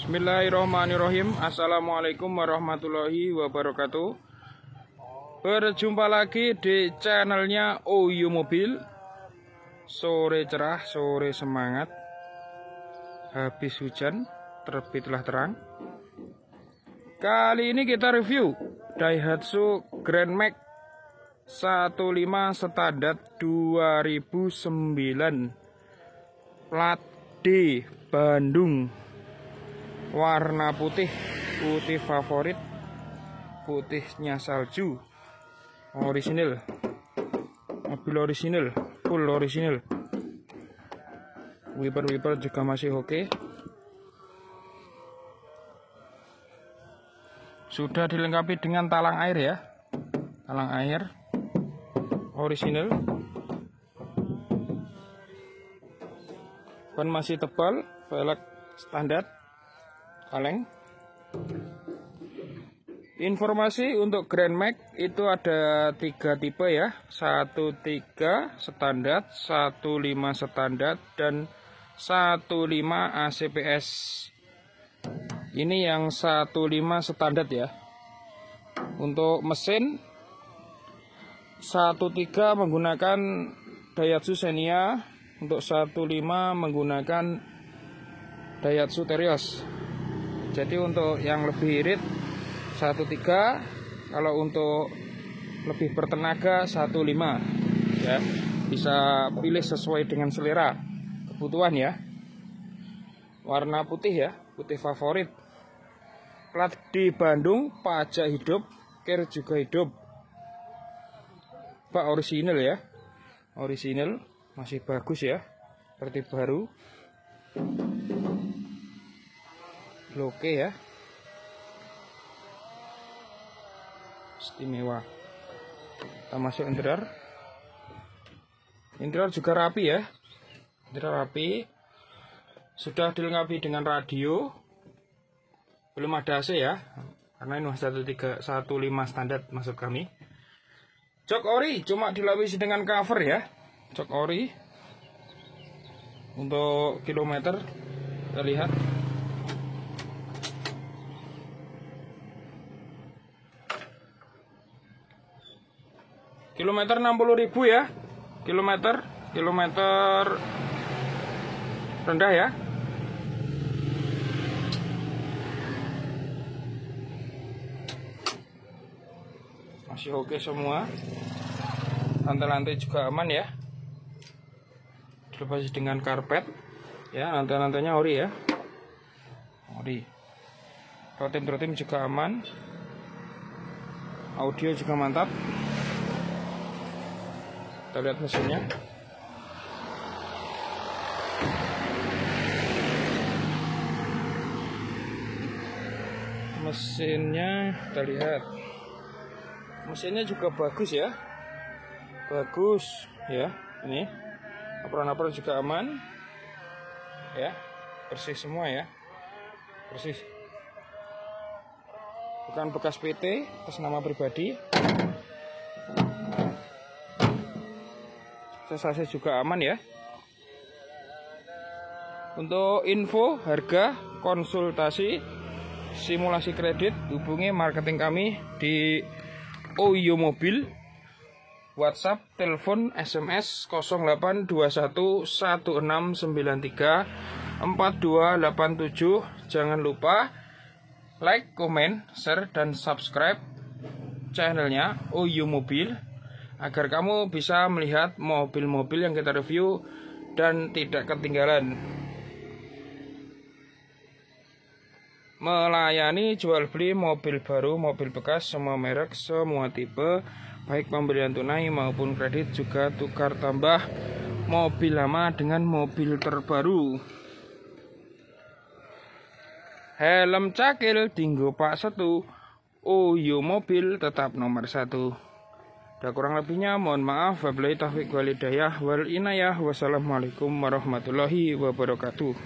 Bismillahirrahmanirrahim. Assalamualaikum warahmatullahi wabarakatuh. Berjumpa lagi di channelnya Oyo Mobil. Sore cerah, sore semangat. Habis hujan, terbitlah terang. Kali ini kita review Daihatsu Grand Max 15 standar 2009 plat D Bandung, warna putih, putih favorit, putihnya salju, orisinil, mobil orisinil, full orisinil. Wiper juga masih oke. Sudah dilengkapi dengan talang air ya, talang air orisinil. Ban masih tebal, velg standar kaleng. Informasi untuk Grand Max itu ada 3 tipe ya, 13 standar, 15 standar, dan 15 ACPS. Ini yang 15 standar ya. Untuk mesin 13 menggunakan Daihatsu Xenia, untuk 15 menggunakan Daihatsu Terios. Jadi untuk yang lebih irit 13, kalau untuk lebih bertenaga 15 ya. Bisa pilih sesuai dengan selera kebutuhan ya. Warna putih ya, putih favorit. Plat di Bandung, pajak hidup, kir juga hidup. Pak orisinil ya. Orisinil masih bagus ya, seperti baru. Oke ya, istimewa. Kita masuk interior. Interior juga rapi ya, interior rapi. Sudah dilengkapi dengan radio. Belum ada AC ya, karena ini 15 standar maksud kami. Jok ori cuma dilapisi dengan cover ya, jok ori. Untuk kilometer kita lihat kilometer 60.000 ya, kilometer rendah ya. Masih oke semua. Lantai-lantai juga aman ya, dilapisi dengan karpet ya. Lantai-lantainya ori ya, ori. Rotim juga aman. Audio juga mantap. Kita lihat mesinnya. Kita lihat. Mesinnya juga bagus ya. Bagus ya. Ini apron juga aman ya, bersih semua ya, bersih, bukan bekas PT, atas nama pribadi. Sensasi juga aman ya. Untuk info, harga, konsultasi, simulasi kredit, hubungi marketing kami di Oyo Mobil. WhatsApp, telepon, SMS 082116934287. Jangan lupa like, komen, share, dan subscribe channelnya Oyo Mobil agar kamu bisa melihat mobil-mobil yang kita review dan tidak ketinggalan. Melayani jual beli mobil baru, mobil bekas, semua merek, semua tipe, baik pembelian tunai maupun kredit, juga tukar tambah mobil lama dengan mobil terbaru. Helm cakil dinggo Pak Setu, Oyo Mobil tetap nomor 1. Dan kurang lebihnya mohon maaf. Wabillahi taufiq wal hidayah wal inayah. Wassalamualaikum warahmatullahi wabarakatuh.